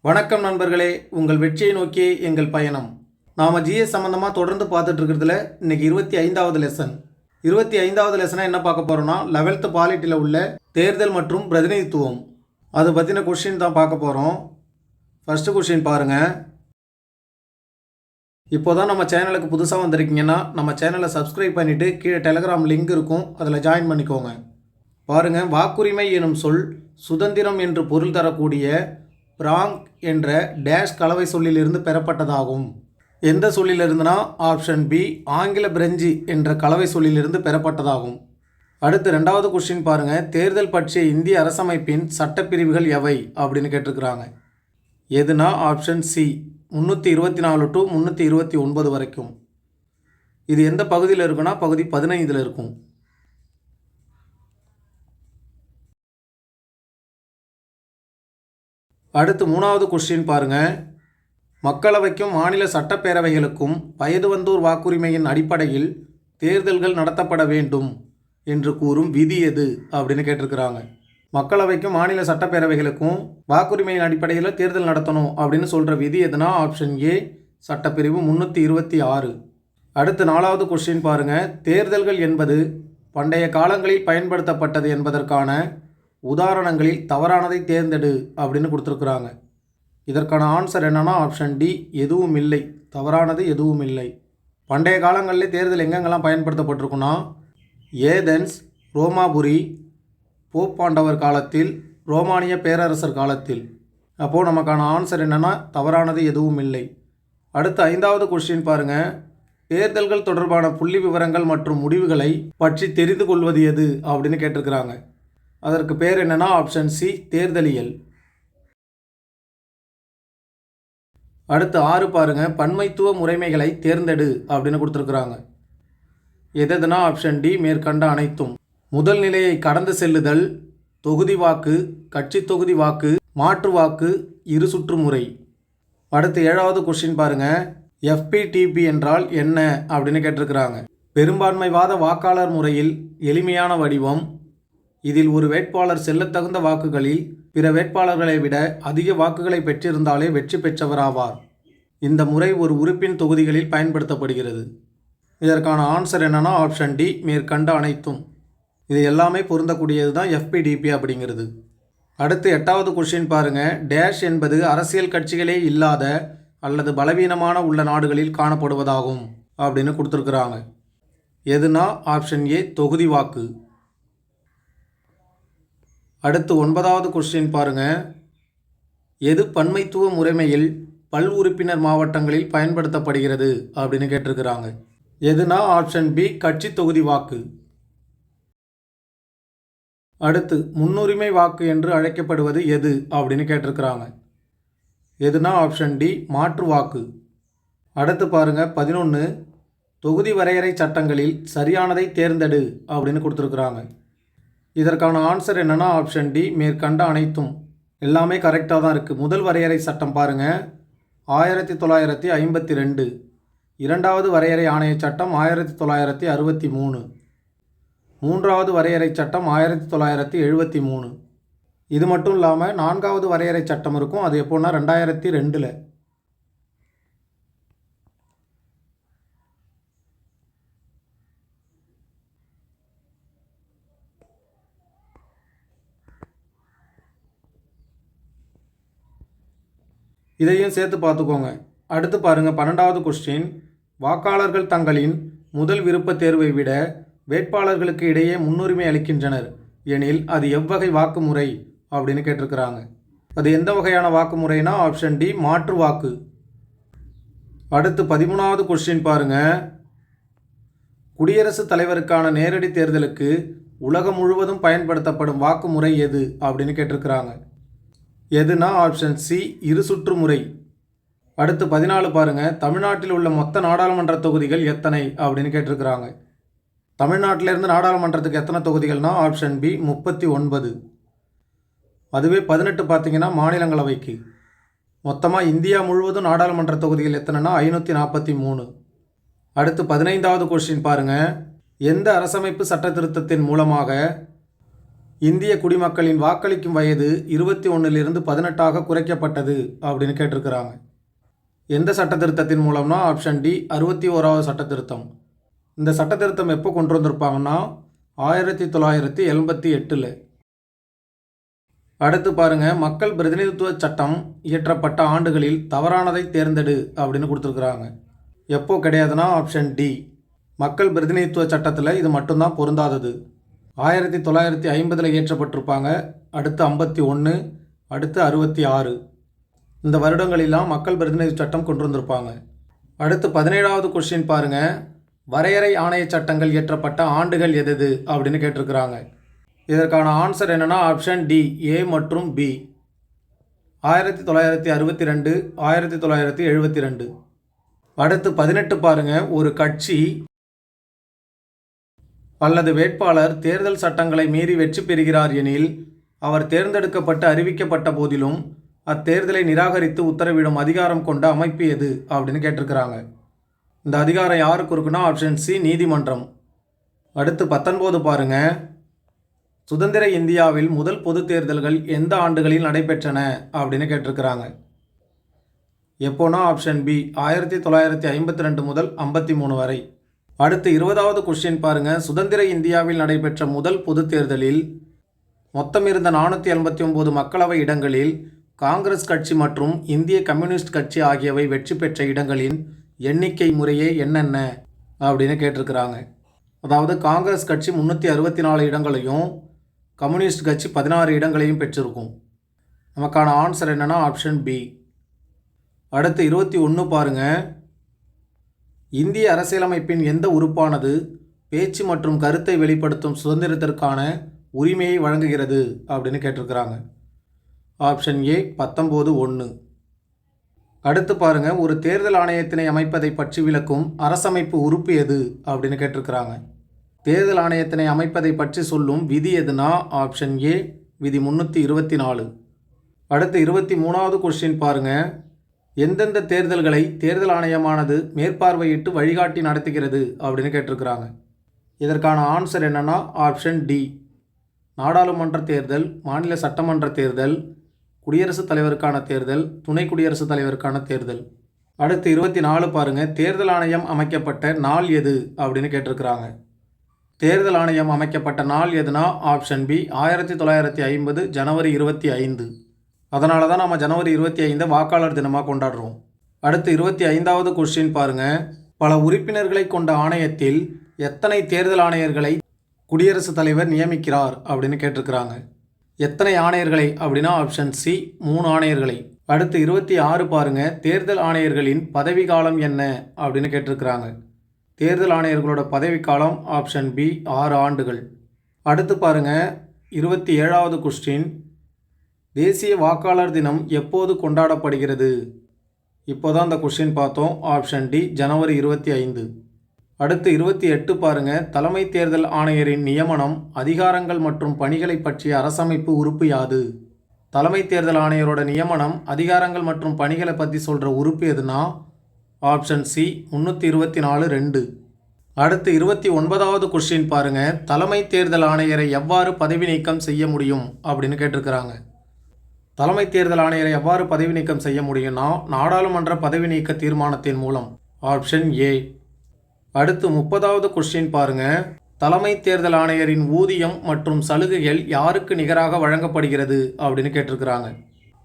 வணக்கம் நண்பர்களே, உங்கள் வெற்றியை நோக்கி எங்கள் பயணம். நாம் ஜிஎஸ் சம்மந்தமாக தொடர்ந்து பார்த்துட்டு இருக்கிறதுல இன்றைக்கி 25வது லெசன். 25வது லெசனாக என்ன பார்க்க போகிறோன்னா 11th பாலிட்டியில் உள்ள தேர்தல் மற்றும் பிரதிநிதித்துவம் அது பற்றின கொஷின் தான் பார்க்க போகிறோம். ஃபஸ்ட்டு கொஷின் பாருங்கள். இப்போ தான் நம்ம சேனலுக்கு புதுசாக வந்திருக்கீங்கன்னா நம்ம சேனலை சப்ஸ்கிரைப் பண்ணிவிட்டு கீழே டெலகிராம் லிங்க் இருக்கும், அதில் ஜாயின் பண்ணிக்கோங்க. பாருங்கள், வாக்குரிமை எனும் சொல் சுதந்திரம் என்று பொருள் தரக்கூடிய பிராங்க் என்ற டேஷ் கலவை சொல்லிலிருந்து பெறப்பட்டதாகும். எந்த சொல்லிலிருந்துனா ஆப்ஷன் பி, ஆங்கில பிரெஞ்சு என்ற கலவை சொல்லிலிருந்து பெறப்பட்டதாகும். அடுத்து 2வது கொஸ்டின் பாருங்கள். தேர்தல் பற்றிய இந்திய அரசமைப்பின் சட்டப்பிரிவுகள் எவை அப்படின்னு கேட்டிருக்கிறாங்க. எதுனா ஆப்ஷன் சி, 324 டு 329 வரைக்கும். இது எந்த பகுதியில் இருக்குன்னா பகுதி 15 இருக்கும். அடுத்து 3வது கொஸ்டின் பாருங்கள். மக்களவைக்கும் மாநில சட்டப்பேரவைகளுக்கும் வயது வந்தோர் வாக்குரிமையின் அடிப்படையில் தேர்தல்கள் நடத்தப்பட வேண்டும் என்று கூறும் விதி எது அப்படின்னு கேட்டிருக்கிறாங்க. மக்களவைக்கும் மாநில சட்டப்பேரவைகளுக்கும் வாக்குரிமையின் அடிப்படையில் தேர்தல் நடத்தணும் அப்படின்னு சொல்கிற விதி எதுனா ஆப்ஷன் ஏ, சட்டப்பிரிவு 326. அடுத்து 4வது கொஸ்டின் பாருங்கள். தேர்தல்கள் என்பது பண்டைய காலங்களில் பயன்படுத்தப்பட்டது என்பதற்கான உதாரணங்களில் தவறானதை தேர்ந்தெடு அப்படின்னு கொடுத்துருக்குறாங்க. இதற்கான ஆன்சர் என்னன்னா ஆப்ஷன் டி, எதுவும் இல்லை. தவறானது எதுவும் இல்லை. பண்டைய காலங்களில் தேர்தல் எங்கெங்கெல்லாம் பயன்படுத்தப்பட்டிருக்குன்னா ஏதென்ஸ், ரோமாபுரி, போப் பாண்டவர் காலத்தில், ரோமானிய பேரரசர் காலத்தில். அப்போது நமக்கான ஆன்சர் என்னென்னா தவறானது எதுவும் இல்லை. அடுத்து 5வது கொஸ்டின் பாருங்கள். தேர்தல்கள் தொடர்பான புள்ளி விவரங்கள் மற்றும் முடிவுகளை பற்றி தெரிந்து கொள்வது எது அப்படின்னு கேட்டிருக்கிறாங்க. அதற்கு பேர் என்னன்னா ஆப்ஷன் சி, தேர்தலியல். அடுத்து 6 பாருங்கள். பன்மைத்துவ முறைமைகளை தேர்ந்தெடு அப்படின்னு கொடுத்துருக்குறாங்க. எதுனா ஆப்ஷன் டி, மேற்கண்ட அனைத்தும். முதல் நிலையை கடந்து செல்லுதல், தொகுதி வாக்கு, கட்சி தொகுதி வாக்கு, மாற்று வாக்கு, இரு சுற்று முறை. அடுத்து 7வது கொஸ்டின் பாருங்கள். FPTP என்றால் என்ன அப்படின்னு கேட்டிருக்கிறாங்க. பெரும்பான்மைவாத வாக்காளர் முறையில் எளிமையான வடிவம். இதில் ஒரு வேட்பாளர் செல்லத்தகுந்த வாக்குகளில் பிற வேட்பாளர்களை விட அதிக வாக்குகளை பெற்றிருந்தாலே வெற்றி பெற்றவராவார். இந்த முறை ஒரு உறுப்பின் தொகுதிகளில் பயன்படுத்தப்படுகிறது. இதற்கான ஆன்சர் என்னன்னா ஆப்ஷன் டி, மேற்கண்ட அனைத்தும். இது எல்லாமே பொருந்தக்கூடியது தான் FPTP அப்படிங்கிறது. அடுத்து 8வது கொஸ்டின் பாருங்கள். டேஷ் என்பது அரசியல் கட்சிகளே இல்லாத அல்லது பலவீனமான உள்ள நாடுகளில் காணப்படுவதாகும் அப்படின்னு கொடுத்துருக்குறாங்க. எதுனா ஆப்ஷன் ஏ, தொகுதி வாக்கு. அடுத்து 9வது கொஸ்டின் பாருங்கள். எது பன்மைத்துவ முறைமையில் பல் உறுப்பினர் மாவட்டங்களில் பயன்படுத்தப்படுகிறது அப்படின்னு கேட்டிருக்கிறாங்க. எதுனா ஆப்ஷன் பி, கட்சி தொகுதி வாக்கு. அடுத்து முன்னுரிமை வாக்கு என்று அழைக்கப்படுவது எது அப்படின்னு கேட்டிருக்கிறாங்க. எதுனா ஆப்ஷன் டி, மாற்று வாக்கு. அடுத்து பாருங்கள் 11. தொகுதி வரையறை சட்டங்களில் சரியானதை தேர்ந்தெடு அப்படின்னு கொடுத்துருக்குறாங்க. இதற்கான ஆன்சர் என்னென்னா ஆப்ஷன் டி, மேற்கண்ட அனைத்தும். எல்லாமே கரெக்டாக தான் இருக்குது. முதல் வரையறை சட்டம் பாருங்கள் 1952. 2வது வரையறை ஆணைய சட்டம் 1963. 3வது வரையறை சட்டம் 1973. இது மட்டும் இல்லாமல் 4வது வரையறை சட்டம் இருக்கும். அது எப்போன்னா 2002. இதையும் சேர்த்து பார்த்துக்கோங்க. அடுத்து பாருங்கள் 12வது கொஸ்டின். வாக்காளர்கள் தங்களின் முதல் விருப்ப தேர்வை விட வேட்பாளர்களுக்கு இடையே முன்னுரிமை அளிக்கின்றனர் எனில் அது எவ்வகை வாக்குமுறை அப்படின்னு கேட்டிருக்கிறாங்க. அது எந்த வகையான வாக்குமுறைனா ஆப்ஷன் டி, மாற்று வாக்கு. அடுத்து 13வது கொஸ்டின் பாருங்கள். குடியரசுத் தலைவருக்கான நேரடி தேர்தலுக்கு உலகம் முழுவதும் பயன்படுத்தப்படும் வாக்குமுறை எது அப்படின்னு கேட்டிருக்கிறாங்க. எதுனா ஆப்ஷன் சி, இரு சுற்று முறை. அடுத்து 14 பாருங்கள். தமிழ்நாட்டில் உள்ள மொத்த நாடாளுமன்ற தொகுதிகள் எத்தனை அப்படின்னு கேட்டிருக்கிறாங்க. தமிழ்நாட்டிலேருந்து நாடாளுமன்றத்துக்கு எத்தனை தொகுதிகள்னா ஆப்ஷன் பி, 39. அதுவே 18 பார்த்தீங்கன்னா மாநிலங்களவைக்கு. மொத்தமாக இந்தியா முழுவதும் நாடாளுமன்ற தொகுதிகள் எத்தனைனா 543. அடுத்து 15வது கொஸ்டின் பாருங்கள். எந்த அரசமைப்பு சட்ட திருத்தத்தின் மூலமாக இந்திய குடிமக்களின் வாக்களிக்கும் வயது 21லிருந்து 18ஆக குறைக்கப்பட்டது அப்படின்னு கேட்டிருக்கிறாங்க. எந்த சட்ட திருத்தத்தின் மூலம்னா ஆப்ஷன் டி 61வது சட்ட திருத்தம். இந்த சட்ட திருத்தம் எப்போ கொண்டு வந்திருப்பாங்கன்னா 1988. அடுத்து பாருங்க, மக்கள் பிரதிநிதித்துவ சட்டம் இயற்றப்பட்ட ஆண்டுகளில் தவறானதை தேர்ந்தெடு அப்படின்னு கொடுத்துருக்குறாங்க. எப்போ கிடையாதுன்னா ஆப்ஷன் டி. மக்கள் பிரதிநிதித்துவ சட்டத்தில் இது மட்டும்தான் பொருந்தாதது. 1950 இயற்றப்பட்டிருப்பாங்க, அடுத்து 51, அடுத்து 66. இந்த வருடங்களெல்லாம் மக்கள் பிரதிநிதித்துவ சட்டம் கொண்டு வந்திருப்பாங்க. அடுத்து 17வது கொஸ்டின் பாருங்க, வரையறை ஆணைய சட்டங்கள் இயற்றப்பட்ட ஆண்டுகள் எது அப்படின்னு கேட்டிருக்கிறாங்க. இதற்கான ஆன்சர் என்னென்னா ஆப்ஷன் டி, ஏ மற்றும் பி. 1962, 1972. அடுத்து 18 பாருங்க, ஒரு கட்சி அல்லது வேட்பாளர் தேர்தல் சட்டங்களை மீறி வெற்றி பெறுகிறார் எனில் அவர் தேர்ந்தெடுக்கப்பட்டு அறிவிக்கப்பட்ட போதிலும் அத்தேர்தலை நிராகரித்து உத்தரவிடும் அதிகாரம் கொண்ட அமைப்பு எது அப்படின்னு கேட்டிருக்கிறாங்க. இந்த அதிகாரம் யாருக்கு இருக்குன்னா ஆப்ஷன் சி, நீதிமன்றம். அடுத்து 19 பாருங்க, சுதந்திர இந்தியாவில் முதல் பொது தேர்தல்கள் எந்த ஆண்டுகளில் நடைபெற்றன அப்படின்னு கேட்டிருக்கிறாங்க. எப்போனா ஆப்ஷன் பி, 1952 முதல் 53 வரை. அடுத்து 20வது கொஸ்டின் பாருங்க, சுதந்திர இந்தியாவில் நடைபெற்ற முதல் பொது தேர்தலில் மொத்தம் இருந்த 489 மக்களவை இடங்களில் காங்கிரஸ் கட்சி மற்றும் இந்திய கம்யூனிஸ்ட் கட்சி ஆகியவை வெற்றி பெற்ற இடங்களின் எண்ணிக்கை முறையே என்னென்ன அப்படின்னு கேட்டிருக்கிறாங்க. அதாவது காங்கிரஸ் கட்சி 364 இடங்களையும் கம்யூனிஸ்ட் கட்சி 16 இடங்களையும் பெற்றிருக்கும். நமக்கான ஆன்சர் என்னென்னா ஆப்ஷன் பி. அடுத்து 21 பாருங்க, இந்திய அரசியலமைப்பின் எந்த உறுப்பானது பேச்சு மற்றும் கருத்தை வெளிப்படுத்தும் சுதந்திரத்திற்கான உரிமையை வழங்குகிறது அப்படின்னு கேட்டிருக்கிறாங்க. Option A, 19(1). அடுத்து பாருங்க, ஒரு தேர்தல் ஆணையத்தினை அமைப்பதை பற்றி விளக்கும் அரசமைப்பு உறுப்பு எது அப்படின்னு கேட்டிருக்கிறாங்க. தேர்தல் ஆணையத்தினை அமைப்பதை பற்றி சொல்லும் விதி எதுனா ஆப்ஷன் ஏ, விதி 324. அடுத்து 23வது கொஸ்டின் பாருங்க, எந்தெந்த தேர்தல்களை தேர்தல் ஆணையமானது மேற்பார்வையிட்டு வழிகாட்டி நடத்துகிறது அப்படின்னு கேட்டிருக்கிறாங்க. இதற்கான ஆன்சர் என்னென்னா ஆப்ஷன் டி. நாடாளுமன்ற தேர்தல், மாநில சட்டமன்ற தேர்தல், குடியரசுத் தலைவருக்கான தேர்தல், துணை குடியரசுத் தலைவருக்கான தேர்தல். அடுத்து 24 பாருங்க, தேர்தல் ஆணையம் அமைக்கப்பட்ட நாள் எது அப்படின்னு கேட்டிருக்கிறாங்க. தேர்தல் ஆணையம் அமைக்கப்பட்ட நாள் எதுனா ஆப்ஷன் பி, 1950 ஜனவரி 25. அதனால தான் நம்ம ஜனவரி 25 வாக்காளர் தினமாக கொண்டாடுறோம். அடுத்து 25வது கொஸ்டின் பாருங்க, பல உறுப்பினர்களை கொண்ட ஆணையத்தில் எத்தனை தேர்தல் ஆணையர்களை குடியரசுத் தலைவர் நியமிக்கிறார் அப்படின்னு கேட்டிருக்கிறாங்க. எத்தனை ஆணையர்களை அப்படின்னா ஆப்ஷன் சி, 3 ஆணையர்களை. அடுத்து 26 பாருங்க, தேர்தல் ஆணையர்களின் பதவி காலம் என்ன அப்படின்னு கேட்டிருக்கிறாங்க. தேர்தல் ஆணையர்களோட பதவிக்காலம் ஆப்ஷன் பி, 6 ஆண்டுகள். அடுத்து பாருங்க 27வது கொஸ்டின், தேசிய வாக்காளர் தினம் எப்போது கொண்டாடப்படுகிறது? இப்போதான் அந்த கொஸ்டின் பார்த்தோம். ஆப்ஷன் டி, ஜனவரி 25. அடுத்து 28 பாருங்க, தலைமை தேர்தல் ஆணையரின் நியமனம், அதிகாரங்கள் மற்றும் பணிகளை பற்றிய அரசமைப்பு உறுப்பு யாது? தலைமை தேர்தல் ஆணையரோட நியமனம், அதிகாரங்கள் மற்றும் பணிகளை பற்றி சொல்கிற உறுப்பு எதுனா ஆப்ஷன் சி, 324(2). அடுத்து 29வது கொஸ்டின் பாருங்க, தலைமை தேர்தல் ஆணையரை எவ்வாறு பதவி நீக்கம் செய்ய முடியும் அப்படின்னு கேட்டிருக்கிறாங்க. தலைமை தேர்தல் ஆணையரை எவ்வாறு பதவி நீக்கம் செய்ய முடியும்னா நாடாளுமன்ற பதவி நீக்க தீர்மானத்தின் மூலம். Option A. அடுத்து 30வது கொஸ்டின் பாருங்க, தலைமை தேர்தல் ஆணையரின் ஊதியம் மற்றும் சலுகைகள் யாருக்கு நிகராக வழங்கப்படுகிறது அப்படின்னு கேட்டிருக்கிறாங்க.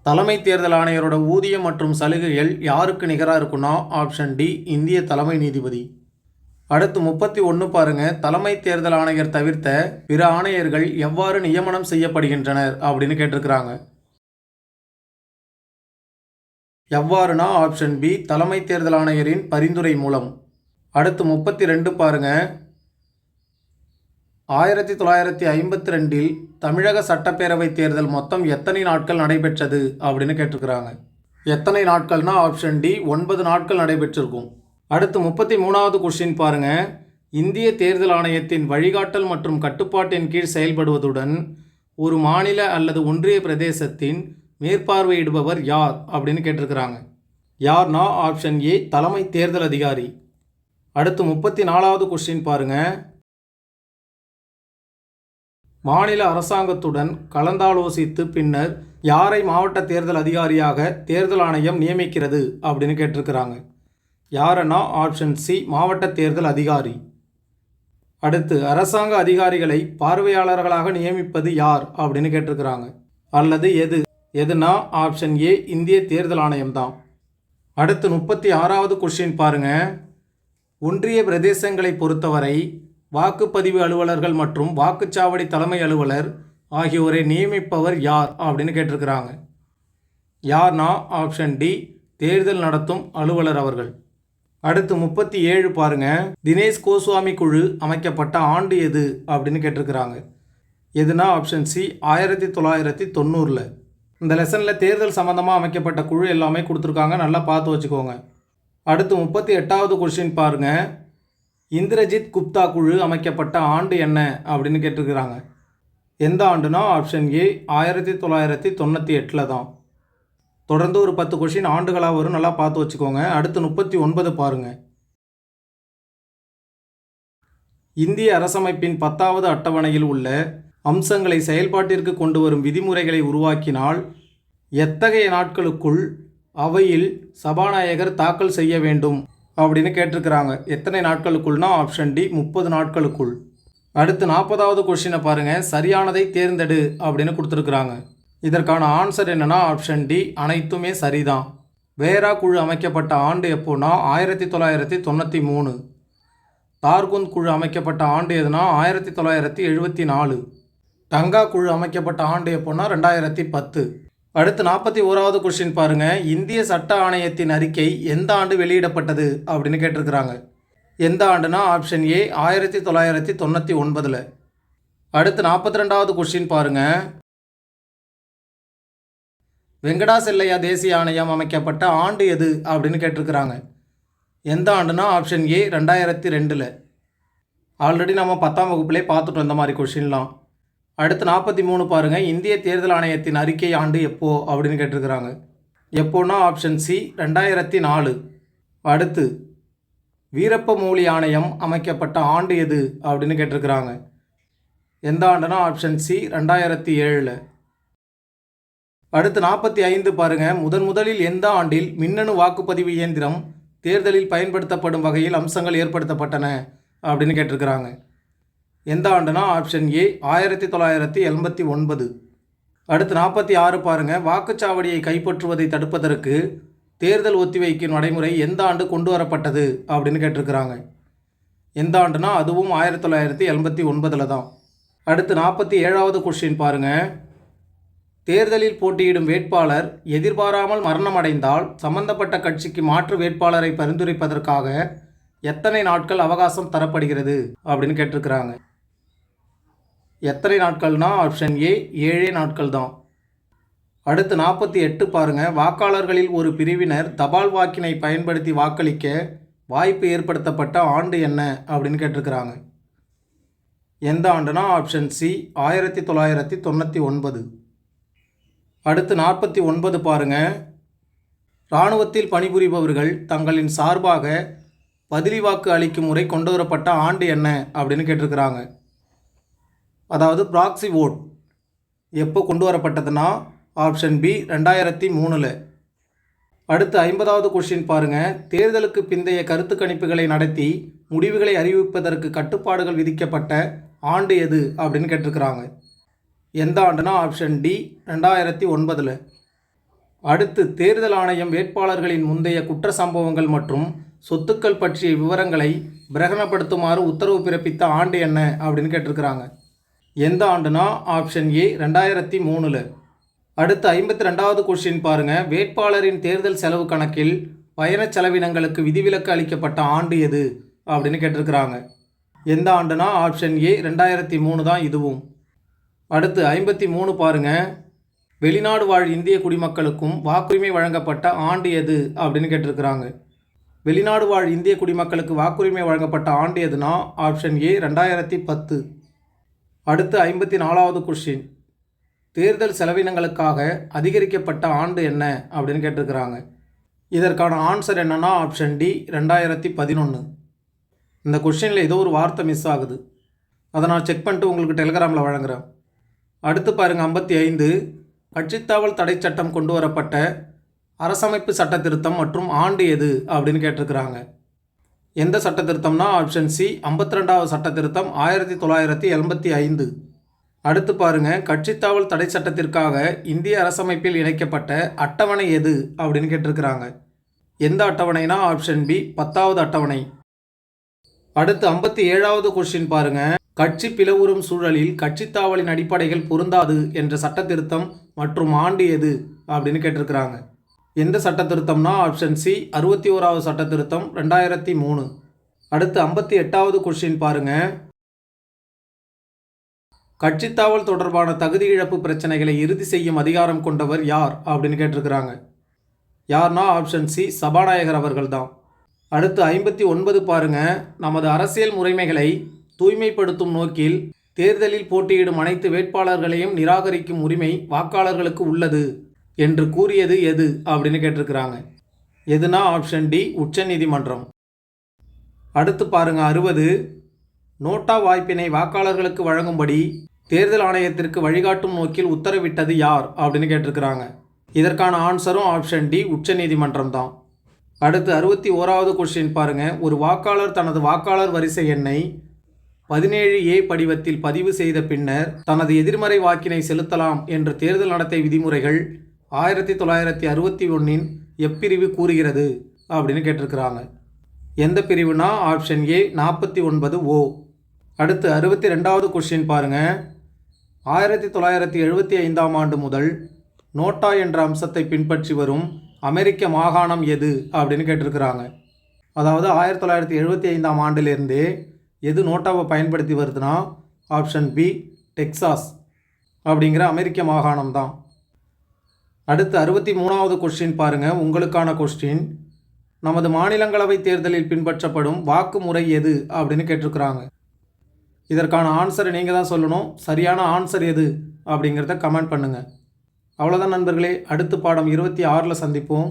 தலைமை தேர்தல் ஆணையரோட ஊதியம் மற்றும் சலுகைகள் யாருக்கு நிகராக இருக்குன்னா ஆப்ஷன் டி, இந்திய தலைமை நீதிபதி. அடுத்து 31 பாருங்க, தலைமை தேர்தல் ஆணையர் தவிர்த்த பிற ஆணையர்கள் எவ்வாறு நியமனம் செய்யப்படுகின்றனர் அப்படின்னு கேட்டிருக்கிறாங்க. எவ்வாறுனா ஆப்ஷன் பி, தலைமை தேர்தல் ஆணையரின் பரிந்துரை மூலம். அடுத்து 32 பாருங்க, 1952 தமிழக சட்டப்பேரவை தேர்தல் மொத்தம் எத்தனை நாட்கள் நடைபெற்றது அப்படின்னு கேட்டிருக்கிறாங்க. எத்தனை நாட்கள்னா ஆப்ஷன் டி, 9 நாட்கள் நடைபெற்றிருக்கும். அடுத்து 33வது கொஸ்டின் பாருங்க, இந்திய தேர்தல் ஆணையத்தின் வழிகாட்டல் மற்றும் கட்டுப்பாட்டின் கீழ் செயல்படுவதுடன் ஒரு மாநில அல்லது ஒன்றிய பிரதேசத்தின் மேற்பார்வையிடுபவர் யார் அப்படின்னு கேட்டிருக்கிறாங்க. யார்னா ஆப்ஷன் ஏ, தலைமை தேர்தல் அதிகாரி. அடுத்து 34வது கொஸ்டின் பாருங்க, மாநில அரசாங்கத்துடன் கலந்தாலோசித்து பின்னர் யாரை மாவட்ட தேர்தல் அதிகாரியாக தேர்தல் ஆணையம் நியமிக்கிறது அப்படின்னு கேட்டிருக்கிறாங்க. யாருன்னா ஆப்ஷன் சி, மாவட்ட தேர்தல் அதிகாரி. அடுத்து, அரசாங்க அதிகாரிகளை பார்வையாளர்களாக நியமிப்பது யார் அப்படின்னு கேட்டிருக்கிறாங்க. அல்லது எதுனா ஆப்ஷன் ஏ, இந்திய தேர்தல் ஆணையம் தான். அடுத்து 36வது கொஸ்டின் பாருங்க. ஒன்றிய பிரதேசங்களை பொறுத்தவரை வாக்குப்பதிவு அலுவலர்கள் மற்றும் வாக்குச்சாவடி தலைமை அலுவலர் ஆகியோரை நியமிப்பவர் யார் அப்படின்னு கேட்டிருக்கிறாங்க. யார்னா ஆப்ஷன் டி, தேர்தல் நடத்தும் அலுவலர் அவர்கள். அடுத்து 37 பாருங்க. தினேஷ் கோஸ்வாமி குழு அமைக்கப்பட்ட ஆண்டு எது அப்படின்னு கேட்டிருக்கிறாங்க. எதுனா ஆப்ஷன் சி, 1990. இந்த லெசனில் தேர்தல் சம்பந்தமாக அமைக்கப்பட்ட குழு எல்லாமே கொடுத்துருக்காங்க, நல்லா பார்த்து வச்சுக்கோங்க. அடுத்து 38வது கொஸ்டின் பாருங்க. இந்திரஜித் குப்தா குழு அமைக்கப்பட்ட ஆண்டு என்ன அப்படின்னு கேட்டிருக்கிறாங்க. எந்த ஆண்டுனா ஆப்ஷன் ஏ, 1998 தான். தொடர்ந்து ஒரு 10 கொஸ்டின் ஆண்டுகளாக வரும், நல்லா பார்த்து வச்சுக்கோங்க. அடுத்து 39 பாருங்க. இந்திய அரசமைப்பின் 10வது அட்டவணையில் உள்ள அம்சங்களை செயல்பாட்டிற்கு கொண்டு வரும் விதிமுறைகளை உருவாக்கினால் எத்தகைய நாட்களுக்குள் அவையில் சபாநாயகர் தாக்கல் செய்ய வேண்டும் அப்படின்னு கேட்டிருக்கிறாங்க. எத்தனை நாட்களுக்குள்னா ஆப்ஷன் டி, 30 நாட்களுக்குள். அடுத்து 40வது கொஸ்டினை பாருங்கள். சரியானதை தேர்ந்தெடு அப்படின்னு கொடுத்துருக்குறாங்க. இதற்கான ஆன்சர் என்னன்னா ஆப்ஷன் டி, அனைத்துமே சரிதான். வேரா குழு அமைக்கப்பட்ட ஆண்டு எப்போனா 1993. தார்குந்த் குழு அமைக்கப்பட்ட ஆண்டு எதுனா 1974. டங்கா குழு அமைக்கப்பட்ட ஆண்டு எப்போனா 2010. அடுத்து 41வது கொஸ்டின் பாருங்க. இந்திய சட்ட ஆணையத்தின் அறிக்கை எந்த ஆண்டு வெளியிடப்பட்டது அப்படின்னு கேட்டிருக்கிறாங்க. எந்த ஆண்டுனா ஆப்ஷன் ஏ, 1999. அடுத்து 42வது கொஸ்டின் பாருங்க. வெங்கடாசெல்லையா தேசிய ஆணையம் அமைக்கப்பட்ட ஆண்டு எது அப்படின்னு கேட்டிருக்கிறாங்க. எந்த ஆண்டுனா ஆப்ஷன் ஏ, 2002. ஆல்ரெடி நம்ம 10ஆம் வகுப்புலேயே பார்த்துட்டோம் இந்த மாதிரி கொஸ்டின்லாம். அடுத்து 43 பாருங்கள். இந்திய தேர்தல் ஆணையத்தின் அறிக்கை ஆண்டு எப்போ அப்படின்னு கேட்டிருக்கிறாங்க. எப்போனா ஆப்ஷன் சி, 2004. அடுத்து, வீரப்ப மொய்லி ஆணையம் அமைக்கப்பட்ட ஆண்டு எது அப்படின்னு கேட்டிருக்கிறாங்க. எந்த ஆண்டுனா ஆப்ஷன் சி, 2007. அடுத்து 45 பாருங்கள். முதலில் எந்த ஆண்டில் மின்னணு வாக்குப்பதிவு இயந்திரம் தேர்தலில் பயன்படுத்தப்படும் வகையில் அம்சங்கள் ஏற்படுத்தப்பட்டன அப்படின்னு கேட்டிருக்கிறாங்க. எந்த ஆண்டுனா ஆப்ஷன் ஏ, 1989. அடுத்து 46 பாருங்கள். வாக்குச்சாவடியை கைப்பற்றுவதை தடுப்பதற்கு தேர்தல் ஒத்திவைக்கும் நடைமுறை எந்த ஆண்டு கொண்டு வரப்பட்டது அப்படின்னு கேட்டிருக்கிறாங்க. எந்த ஆண்டுனா அதுவும் 1989 தான். அடுத்து 47வது கொஸ்டின் பாருங்கள். தேர்தலில் போட்டியிடும் வேட்பாளர் எதிர்பாராமல் மரணம் அடைந்தால் சம்பந்தப்பட்ட கட்சிக்கு மாற்று வேட்பாளரை பரிந்துரைப்பதற்காக எத்தனை நாட்கள் அவகாசம் தரப்படுகிறது அப்படின்னு கேட்டிருக்கிறாங்க. எத்தனை நாட்கள்னா ஆப்ஷன் ஏ, 7 நாட்கள் தான். அடுத்து 48 பாருங்கள். வாக்காளர்களில் ஒரு பிரிவினர் தபால் வாக்கினை பயன்படுத்தி வாக்களிக்க வாய்ப்பு ஏற்படுத்தப்பட்ட ஆண்டு என்ன அப்படின்னு கேட்டிருக்கிறாங்க. எந்த ஆண்டுனா ஆப்ஷன் சி, 1999. அடுத்து 49 பாருங்கள். இராணுவத்தில் பணிபுரிபவர்கள் தங்களின் சார்பாக பதிலி வாக்கு அளிக்கும் முறை கொண்டு வரப்பட்ட ஆண்டு என்ன அப்படின்னு கேட்டிருக்கிறாங்க. அதாவது ப்ராக்சி ஓட் எப்போ கொண்டு வரப்பட்டதுன்னா ஆப்ஷன் பி, 2003. அடுத்து 50வது கொஸ்டின் பாருங்கள். தேர்தலுக்கு பிந்தைய கருத்து கணிப்புகளை நடத்தி முடிவுகளை அறிவிப்பதற்கு கட்டுப்பாடுகள் விதிக்கப்பட்ட ஆண்டு எது அப்படின்னு கேட்டிருக்கிறாங்க. எந்த ஆண்டுனா ஆப்ஷன் டி, 2009. அடுத்து, தேர்தல் ஆணையம் வேட்பாளர்களின் முந்தைய குற்ற சம்பவங்கள் மற்றும் சொத்துக்கள் பற்றிய விவரங்களை பிரகடனப்படுத்துமாறு உத்தரவு பிறப்பித்த ஆண்டு என்ன அப்படின்னு கேட்டிருக்கிறாங்க. எந்த ஆண்டுனா ஆப்ஷன் ஏ, 2003. அடுத்து 52வது கொஸ்டின் பாருங்கள். வேட்பாளரின் தேர்தல் செலவு கணக்கில் பயண செலவினங்களுக்கு விதிவிலக்கு அளிக்கப்பட்ட ஆண்டு எது அப்படின்னு கேட்டிருக்கிறாங்க. எந்த ஆண்டுனா ஆப்ஷன் ஏ, 2003 தான் இதுவும். அடுத்து 53 பாருங்கள். வெளிநாடு வாழ் இந்திய குடிமக்களுக்கும் வாக்குரிமை வழங்கப்பட்ட ஆண்டு எது அப்படின்னு கேட்டிருக்கிறாங்க. வெளிநாடு வாழ் இந்திய குடிமக்களுக்கு வாக்குரிமை வழங்கப்பட்ட ஆண்டு எதுனா ஆப்ஷன் ஏ, 2010. அடுத்து 54வது கொஸ்டின். தேர்தல் செலவினங்களுக்காக அதிகரிக்கப்பட்ட ஆண்டு என்ன அப்படின்னு கேட்டிருக்கிறாங்க. இதற்கான ஆன்சர் என்னன்னா ஆப்ஷன் டி, 2011. இந்த கொஸ்டினில் ஏதோ ஒரு வார்த்தை மிஸ் ஆகுது. அதை நான் செக் பண்ணிட்டு உங்களுக்கு டெலிகிராமில் வழங்குகிறேன். அடுத்து பாருங்கள் 55, கட்சித்தாவல் தடை சட்டம் கொண்டு வரப்பட்ட அரசமைப்பு சட்ட திருத்தம் மற்றும் ஆண்டு எது அப்படின்னு கேட்டிருக்கிறாங்க. எந்த சட்ட திருத்தம்னா ஆப்ஷன் சி 52வது சட்ட திருத்தம் 1985. அடுத்து பாருங்கள், கட்சித்தாவல் தடை சட்டத்திற்காக இந்திய அரசமைப்பில் இணைக்கப்பட்ட அட்டவணை எது அப்படின்னு கேட்டிருக்கிறாங்க. எந்த அட்டவணைனா ஆப்ஷன் பி 10வது அட்டவணை. அடுத்து 57வது கொஸ்டின் பாருங்கள், கட்சி பிளவுறும் சூழலில் கட்சித்தாவலின் அடிப்படைகள் பொருந்தாது என்ற சட்ட திருத்தம் மற்றும் ஆண்டு எது அப்படின்னு கேட்டிருக்கிறாங்க. எந்த சட்ட திருத்தம்னா ஆப்ஷன் சி 61வது சட்ட திருத்தம் 2003. அடுத்து 58வது கொஸ்டின் பாருங்கள், கட்சித்தாவல் தொடர்பான தகுதி இழப்பு பிரச்சனைகளை இறுதி செய்யும் அதிகாரம் கொண்டவர் யார் அப்படின்னு கேட்டிருக்கிறாங்க. யார்னா ஆப்ஷன் சி சபாநாயகர் அவர்கள் தான். அடுத்து 59 பாருங்கள், நமது அரசியல் முறைமைகளை தூய்மைப்படுத்தும் நோக்கில் தேர்தலில் போட்டியிடும் அனைத்து வேட்பாளர்களையும் நிராகரிக்கும் உரிமை வாக்காளர்களுக்கு உள்ளது என்று கூறியது எது அப்படின்னு கேட்டிருக்கிறாங்க. எதுனா ஆப்ஷன் டி உச்சநீதிமன்றம். அடுத்து பாருங்கள் 60, நோட்டா வாய்ப்பினை வாக்காளர்களுக்கு வழங்கும்படி தேர்தல் ஆணையத்திற்கு வழிகாட்டும் நோக்கில் உத்தரவிட்டது யார் அப்படின்னு கேட்டிருக்கிறாங்க. இதற்கான ஆன்சரும் ஆப்ஷன் டி உச்சநீதிமன்றம் தான். அடுத்து 61வது கொஸ்டின் பாருங்கள், ஒரு வாக்காளர் தனது வாக்காளர் வரிசை எண்ணை 17A படிவத்தில் பதிவு செய்த பின்னர் தனது எதிர்மறை வாக்கினை செலுத்தலாம் என்ற தேர்தல் நடத்தை விதிமுறைகள் 1961 எப்பிரிவு கூறுகிறது அப்படின்னு கேட்டிருக்கிறாங்க. எந்த பிரிவுனா ஆப்ஷன் ஏ 49O. அடுத்து 62வது கொஸ்டின் பாருங்கள், 1975ஆம் ஆண்டு முதல் நோட்டா என்ற அம்சத்தை பின்பற்றி வரும் அமெரிக்க மாகாணம் எது அப்படின்னு கேட்டிருக்கிறாங்க. அதாவது 1975ஆம் ஆண்டிலிருந்தே எது நோட்டாவை பயன்படுத்தி வருதுன்னா ஆப்ஷன் பி டெக்சாஸ் அப்படிங்கிற அமெரிக்க மாகாணம் தான். அடுத்து 63வது கொஸ்டின் பாருங்கள், உங்களுக்கான கொஸ்டின், நமது மாநிலங்களவை தேர்தலில் பின்பற்றப்படும் வாக்குமுறை எது அப்படின்னு கேட்டிருக்கிறாங்க. இதற்கான ஆன்சரை நீங்கள் தான் சொல்லணும். சரியான ஆன்சர் எது அப்படிங்கிறத கமெண்ட் பண்ணுங்கள். அவ்வளோதான் நண்பர்களே, அடுத்த பாடம் 26ல் சந்திப்போம்.